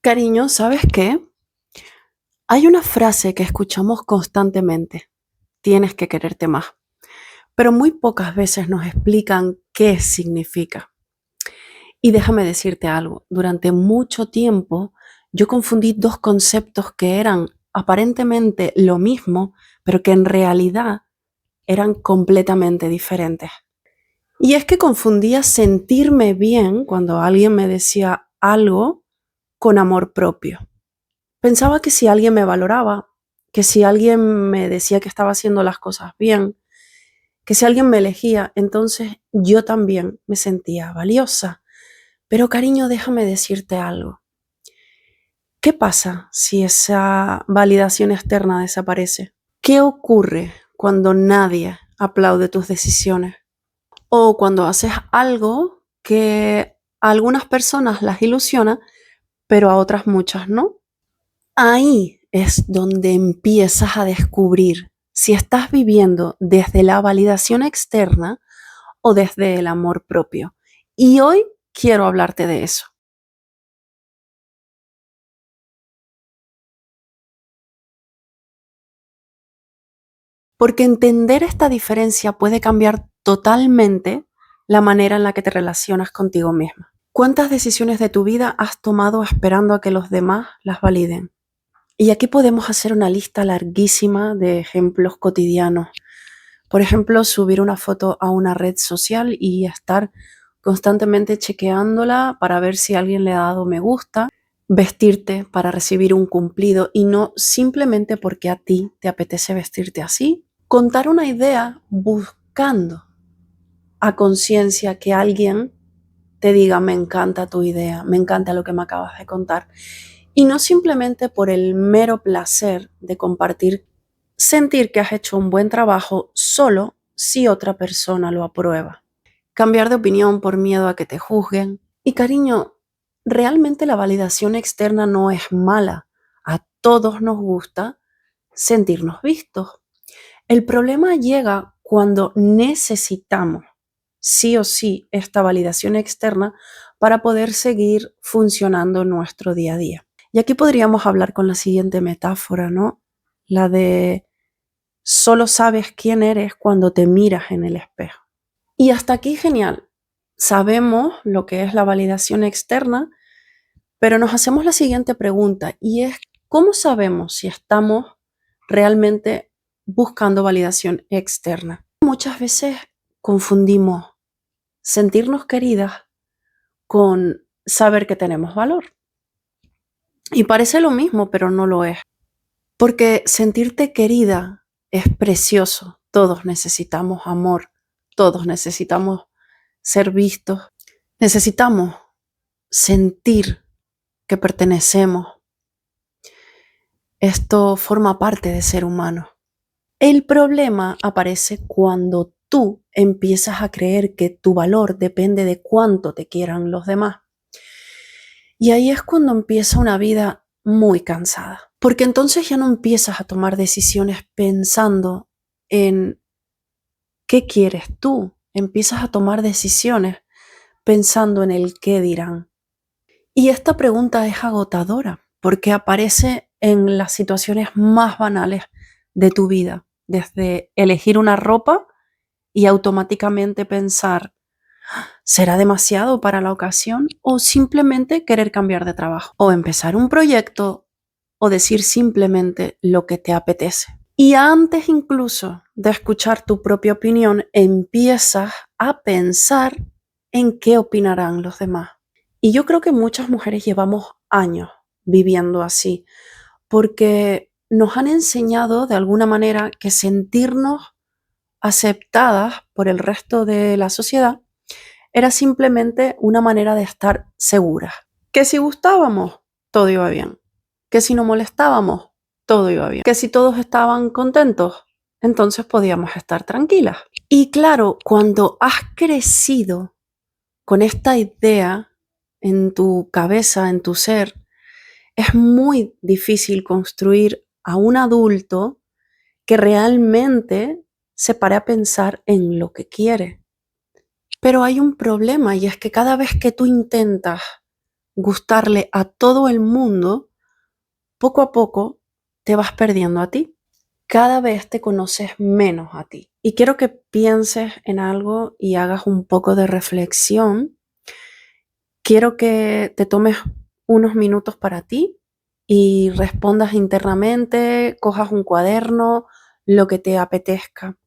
Cariño, ¿sabes qué? Hay una frase que escuchamos constantemente, tienes que quererte más, pero muy pocas veces nos explican qué significa. Y déjame decirte algo, durante mucho tiempo yo confundí dos conceptos que eran aparentemente lo mismo, pero que en realidad eran completamente diferentes. Y es que confundía sentirme bien cuando alguien me decía algo con amor propio. Pensaba que si alguien me valoraba, que si alguien me decía que estaba haciendo las cosas bien, que si alguien me elegía, entonces yo también me sentía valiosa. Pero cariño, déjame decirte algo. ¿Qué pasa si esa validación externa desaparece? ¿Qué ocurre cuando nadie aplaude tus decisiones? O cuando haces algo que a algunas personas las ilusiona, pero a otras muchas no. Ahí es donde empiezas a descubrir si estás viviendo desde la validación externa o desde el amor propio. Y hoy quiero hablarte de eso. Porque entender esta diferencia puede cambiar totalmente la manera en la que te relacionas contigo misma. ¿Cuántas decisiones de tu vida has tomado esperando a que los demás las validen? Y aquí podemos hacer una lista larguísima de ejemplos cotidianos. Por ejemplo, subir una foto a una red social y estar constantemente chequeándola para ver si alguien le ha dado me gusta, vestirte para recibir un cumplido y no simplemente porque a ti te apetece vestirte así, contar una idea buscando a conciencia que alguien te diga me encanta tu idea, me encanta lo que me acabas de contar. Y no simplemente por el mero placer de compartir, sentir que has hecho un buen trabajo solo si otra persona lo aprueba. Cambiar de opinión por miedo a que te juzguen. Y cariño, realmente la validación externa no es mala. A todos nos gusta sentirnos vistos. El problema llega cuando necesitamos sí o sí esta validación externa para poder seguir funcionando en nuestro día a día. Y aquí podríamos hablar con la siguiente metáfora, ¿no? La de solo sabes quién eres cuando te miras en el espejo. Y hasta aquí genial. Sabemos lo que es la validación externa, pero nos hacemos la siguiente pregunta y es, ¿cómo sabemos si estamos realmente buscando validación externa? Muchas veces confundimos sentirnos queridas con saber que tenemos valor. Y parece lo mismo, pero no lo es. Porque sentirte querida es precioso. Todos necesitamos amor, todos necesitamos ser vistos, necesitamos sentir que pertenecemos. Esto forma parte de ser humano. El problema aparece cuando tú empiezas a creer que tu valor depende de cuánto te quieran los demás. Y ahí es cuando empieza una vida muy cansada. Porque entonces ya no empiezas a tomar decisiones pensando en qué quieres tú. Empiezas a tomar decisiones pensando en el qué dirán. Y esta pregunta es agotadora porque aparece en las situaciones más banales de tu vida. Desde elegir una ropa y automáticamente pensar, ¿será demasiado para la ocasión? O simplemente querer cambiar de trabajo. O empezar un proyecto o decir simplemente lo que te apetece. Y antes incluso de escuchar tu propia opinión, empiezas a pensar en qué opinarán los demás. Y yo creo que muchas mujeres llevamos años viviendo así, porque nos han enseñado de alguna manera que sentirnos aceptadas por el resto de la sociedad era simplemente una manera de estar seguras. Que si gustábamos, todo iba bien. Que si no molestábamos, todo iba bien. Que si todos estaban contentos, entonces podíamos estar tranquilas. Y claro, cuando has crecido con esta idea en tu cabeza, en tu ser, es muy difícil construir a un adulto que realmente se pare a pensar en lo que quiere. Pero hay un problema y es que cada vez que tú intentas gustarle a todo el mundo, poco a poco te vas perdiendo a ti. Cada vez te conoces menos a ti. Y quiero que pienses en algo y hagas un poco de reflexión. Quiero que te tomes unos minutos para ti y respondas internamente, cojas un cuaderno, lo que te apetezca.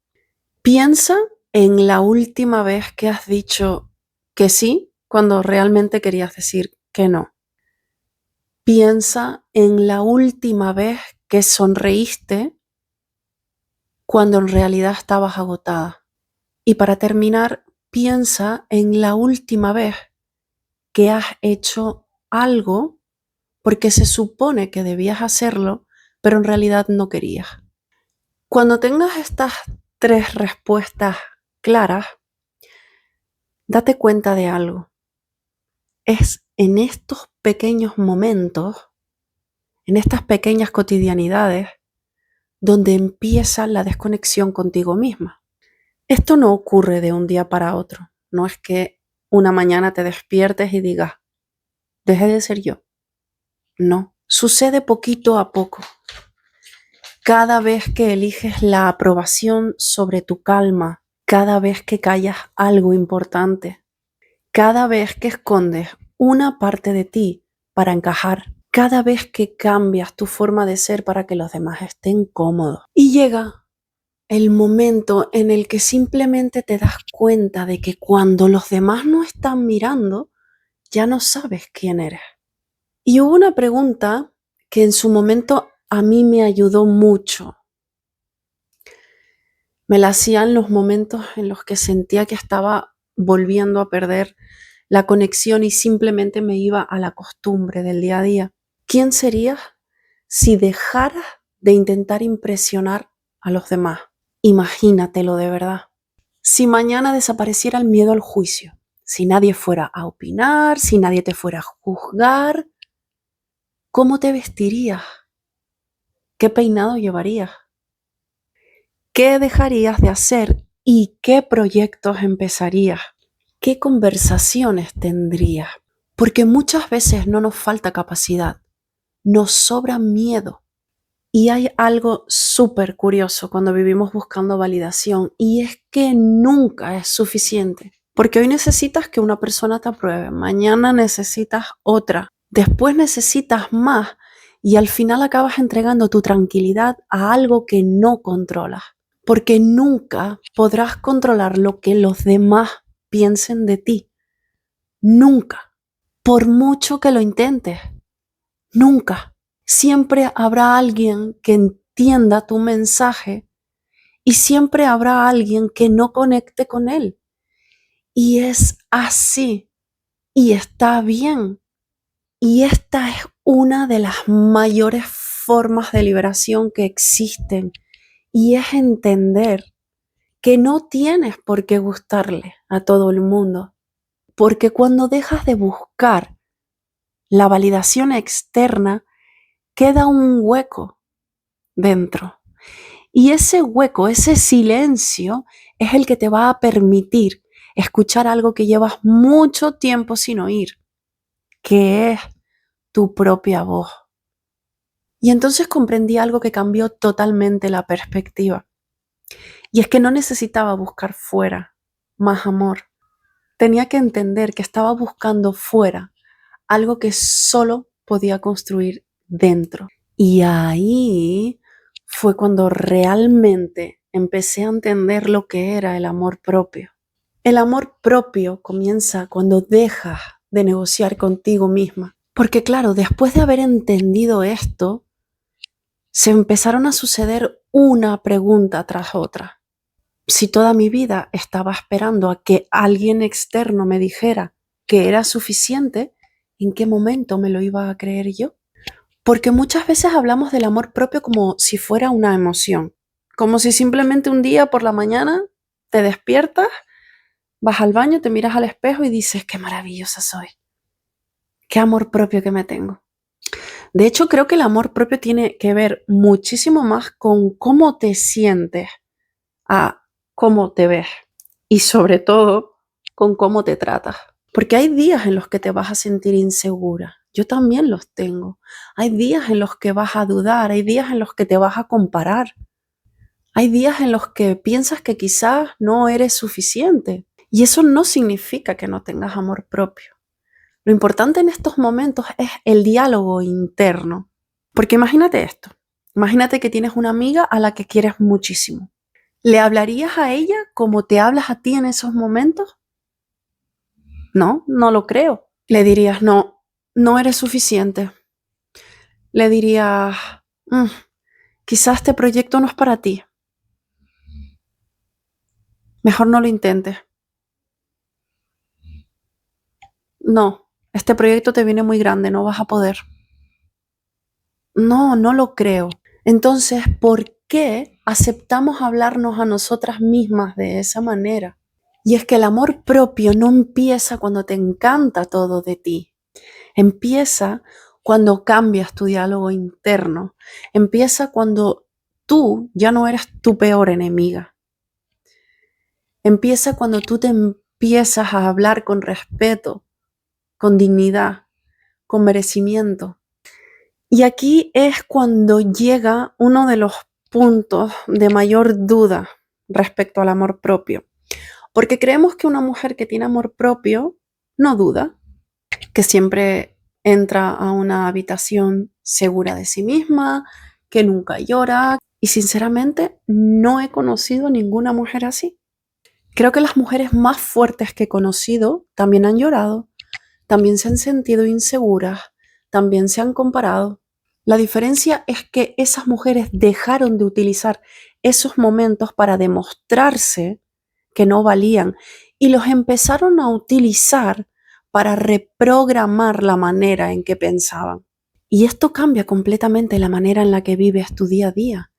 Piensa en la última vez que has dicho que sí cuando realmente querías decir que no. Piensa en la última vez que sonreíste cuando en realidad estabas agotada. Y para terminar, piensa en la última vez que has hecho algo porque se supone que debías hacerlo, pero en realidad no querías. Cuando tengas estas 3 respuestas claras, date cuenta de algo. Es en estos pequeños momentos, en estas pequeñas cotidianidades, donde empieza la desconexión contigo misma. Esto no ocurre de un día para otro. No es que una mañana te despiertes y digas, dejé de ser yo. No, sucede poquito a poco. Cada vez que eliges la aprobación sobre tu calma, cada vez que callas algo importante, cada vez que escondes una parte de ti para encajar, cada vez que cambias tu forma de ser para que los demás estén cómodos. Y llega el momento en el que simplemente te das cuenta de que cuando los demás no están mirando, ya no sabes quién eres. Y hubo una pregunta que en su momento a mí me ayudó mucho. Me la hacía en los momentos en los que sentía que estaba volviendo a perder la conexión y simplemente me iba a la costumbre del día a día. ¿Quién serías si dejaras de intentar impresionar a los demás? Imagínatelo de verdad. Si mañana desapareciera el miedo al juicio, si nadie fuera a opinar, si nadie te fuera a juzgar, ¿cómo te vestirías? ¿Qué peinado llevarías? ¿Qué dejarías de hacer y qué proyectos empezarías? ¿Qué conversaciones tendrías? Porque muchas veces no nos falta capacidad, nos sobra miedo. Y hay algo súper curioso cuando vivimos buscando validación y es que nunca es suficiente. Porque hoy necesitas que una persona te apruebe, mañana necesitas otra, después necesitas más y al final acabas entregando tu tranquilidad a algo que no controlas. Porque nunca podrás controlar lo que los demás piensen de ti. Nunca. Por mucho que lo intentes. Nunca. Siempre habrá alguien que entienda tu mensaje y siempre habrá alguien que no conecte con él. Y es así. Y está bien. Y esta es una de las mayores formas de liberación que existen. Y es entender que no tienes por qué gustarle a todo el mundo. Porque cuando dejas de buscar la validación externa, queda un hueco dentro. Y ese hueco, ese silencio, es el que te va a permitir escuchar algo que llevas mucho tiempo sin oír, que es tu propia voz. Y entonces comprendí algo que cambió totalmente la perspectiva. Y es que no necesitaba buscar fuera más amor. Tenía que entender que estaba buscando fuera algo que solo podía construir dentro. Y ahí fue cuando realmente empecé a entender lo que era el amor propio. El amor propio comienza cuando dejas de negociar contigo misma. Porque claro, después de haber entendido esto, se empezaron a suceder una pregunta tras otra. Si toda mi vida estaba esperando a que alguien externo me dijera que era suficiente, ¿en qué momento me lo iba a creer yo? Porque muchas veces hablamos del amor propio como si fuera una emoción, como si simplemente un día por la mañana te despiertas, vas al baño, te miras al espejo y dices, qué maravillosa soy, qué amor propio que me tengo. De hecho, creo que el amor propio tiene que ver muchísimo más con cómo te sientes a cómo te ves y sobre todo con cómo te tratas. Porque hay días en los que te vas a sentir insegura. Yo también los tengo. Hay días en los que vas a dudar, hay días en los que te vas a comparar. Hay días en los que piensas que quizás no eres suficiente. Y eso no significa que no tengas amor propio. Lo importante en estos momentos es el diálogo interno. Porque imagínate esto. Imagínate que tienes una amiga a la que quieres muchísimo. ¿Le hablarías a ella como te hablas a ti en esos momentos? No, no lo creo. Le dirías, no, no eres suficiente. Le dirías, "Mm, quizás este proyecto no es para ti. Mejor no lo intentes. No, este proyecto te viene muy grande, no vas a poder. No, no lo creo. Entonces, ¿por qué aceptamos hablarnos a nosotras mismas de esa manera? Y es que el amor propio no empieza cuando te encanta todo de ti. Empieza cuando cambias tu diálogo interno. Empieza cuando tú ya no eres tu peor enemiga. Empieza cuando tú te empiezas a hablar con respeto, con dignidad, con merecimiento. Y aquí es cuando llega uno de los puntos de mayor duda respecto al amor propio. Porque creemos que una mujer que tiene amor propio no duda, que siempre entra a una habitación segura de sí misma, que nunca llora. Y sinceramente no he conocido ninguna mujer así. Creo que las mujeres más fuertes que he conocido también han llorado, también se han sentido inseguras, también se han comparado. La diferencia es que esas mujeres dejaron de utilizar esos momentos para demostrarse que no valían y los empezaron a utilizar para reprogramar la manera en que pensaban. Y esto cambia completamente la manera en la que vives tu día a día,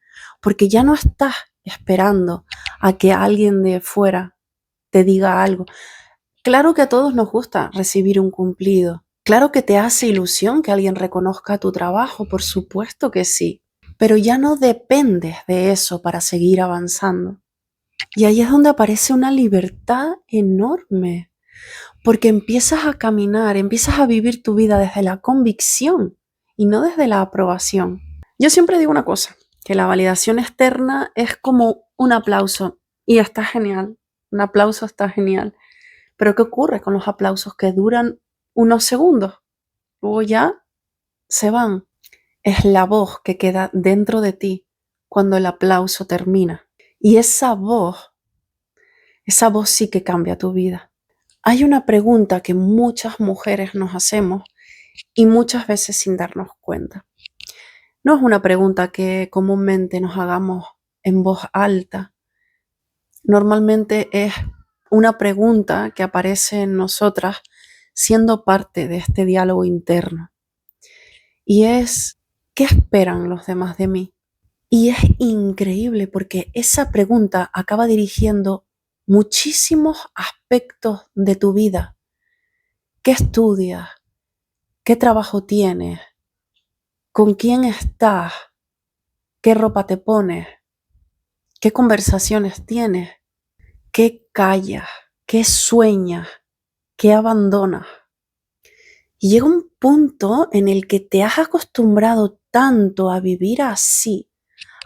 porque ya no estás esperando a que alguien de fuera te diga algo. Claro que a todos nos gusta recibir un cumplido. Claro que te hace ilusión que alguien reconozca tu trabajo, por supuesto que sí. Pero ya no dependes de eso para seguir avanzando. Y ahí es donde aparece una libertad enorme, porque empiezas a caminar, empiezas a vivir tu vida desde la convicción y no desde la aprobación. Yo siempre digo una cosa, que la validación externa es como un aplauso y está genial. Un aplauso está genial. Pero ¿qué ocurre con los aplausos que duran unos segundos? Luego ya se van. Es la voz que queda dentro de ti cuando el aplauso termina. Y esa voz sí que cambia tu vida. Hay una pregunta que muchas mujeres nos hacemos y muchas veces sin darnos cuenta. No es una pregunta que comúnmente nos hagamos en voz alta. Normalmente es una pregunta que aparece en nosotras siendo parte de este diálogo interno. Y es, ¿qué esperan los demás de mí? Y es increíble porque esa pregunta acaba dirigiendo muchísimos aspectos de tu vida. ¿Qué estudias? ¿Qué trabajo tienes? ¿Con quién estás? ¿Qué ropa te pones? ¿Qué conversaciones tienes? ¿Qué callas? ¿Qué sueñas? ¿Qué abandonas? Y llega un punto en el que te has acostumbrado tanto a vivir así,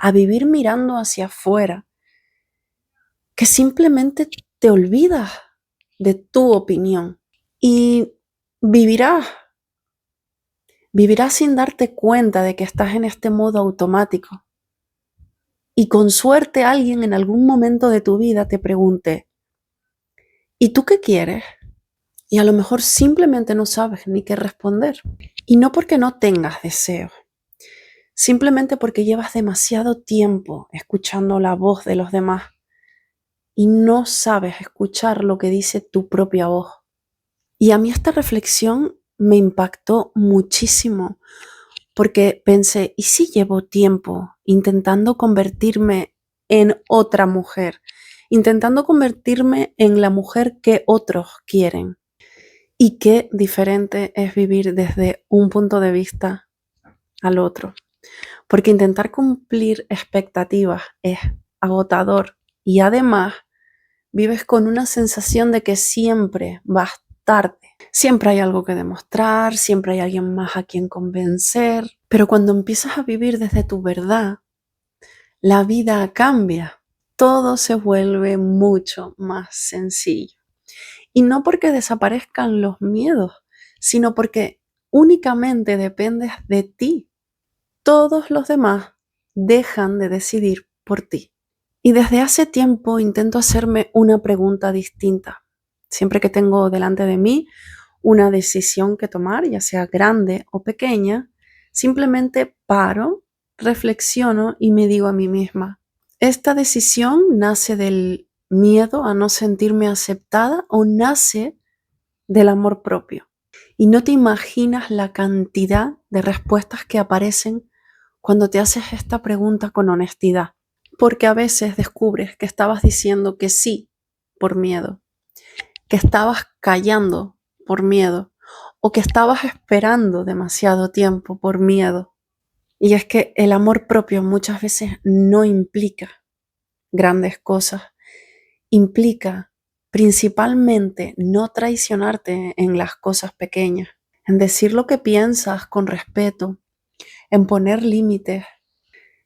a vivir mirando hacia afuera, que simplemente te olvidas de tu opinión y vivirás sin darte cuenta de que estás en este modo automático. Y con suerte alguien en algún momento de tu vida te pregunte, ¿y tú qué quieres? Y a lo mejor simplemente no sabes ni qué responder. Y no porque no tengas deseos, simplemente porque llevas demasiado tiempo escuchando la voz de los demás y no sabes escuchar lo que dice tu propia voz. Y a mí esta reflexión me impactó muchísimo porque pensé, ¿y si llevo tiempo intentando convertirme en otra mujer? Intentando convertirme en la mujer que otros quieren. Y qué diferente es vivir desde un punto de vista al otro. Porque intentar cumplir expectativas es agotador y además vives con una sensación de que siempre vas aceptarte. Siempre hay algo que demostrar, siempre hay alguien más a quien convencer, pero cuando empiezas a vivir desde tu verdad, la vida cambia. Todo se vuelve mucho más sencillo. Y no porque desaparezcan los miedos, sino porque únicamente dependes de ti. Todos los demás dejan de decidir por ti. Y desde hace tiempo intento hacerme una pregunta distinta. Siempre que tengo delante de mí una decisión que tomar, ya sea grande o pequeña, simplemente paro, reflexiono y me digo a mí misma, ¿esta decisión nace del miedo a no sentirme aceptada o nace del amor propio? Y no te imaginas la cantidad de respuestas que aparecen cuando te haces esta pregunta con honestidad. Porque a veces descubres que estabas diciendo que sí por miedo, que estabas callando por miedo o que estabas esperando demasiado tiempo por miedo. Y es que el amor propio muchas veces no implica grandes cosas, implica principalmente no traicionarte en las cosas pequeñas, en decir lo que piensas con respeto, en poner límites,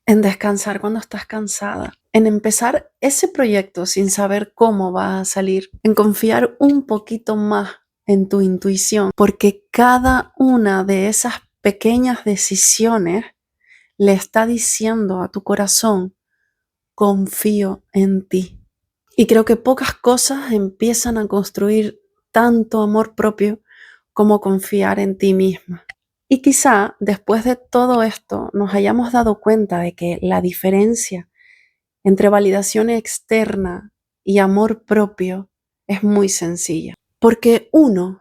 en descansar cuando estás cansada, en empezar ese proyecto sin saber cómo va a salir, en confiar un poquito más en tu intuición, porque cada una de esas pequeñas decisiones le está diciendo a tu corazón, confío en ti. Y creo que pocas cosas empiezan a construir tanto amor propio como confiar en ti misma. Y quizá después de todo esto nos hayamos dado cuenta de que la diferencia entre validación externa y amor propio es muy sencilla. Porque uno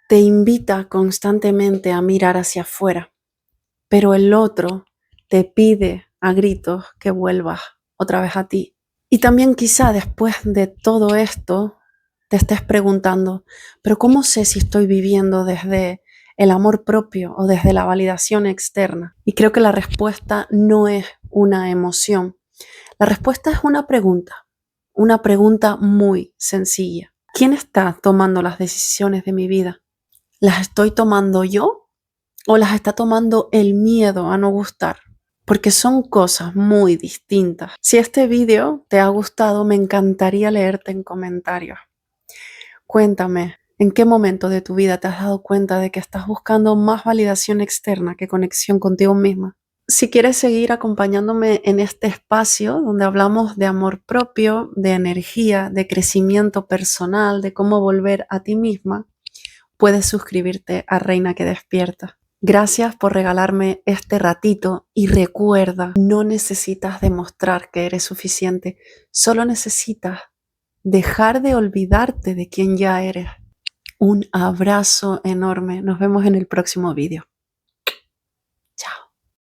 te invita constantemente a mirar hacia afuera, pero el otro te pide a gritos que vuelvas otra vez a ti. Y también quizá después de todo esto te estés preguntando, pero ¿cómo sé si estoy viviendo desde el amor propio o desde la validación externa? Y creo que la respuesta no es una emoción. La respuesta es una pregunta muy sencilla. ¿Quién está tomando las decisiones de mi vida? ¿Las estoy tomando yo o las está tomando el miedo a no gustar? Porque son cosas muy distintas. Si este vídeo te ha gustado, me encantaría leerte en comentarios. Cuéntame, ¿en qué momento de tu vida te has dado cuenta de que estás buscando más validación externa que conexión contigo misma? Si quieres seguir acompañándome en este espacio donde hablamos de amor propio, de energía, de crecimiento personal, de cómo volver a ti misma, puedes suscribirte a Reina que Despierta. Gracias por regalarme este ratito y recuerda, no necesitas demostrar que eres suficiente, solo necesitas dejar de olvidarte de quién ya eres. Un abrazo enorme, nos vemos en el próximo vídeo.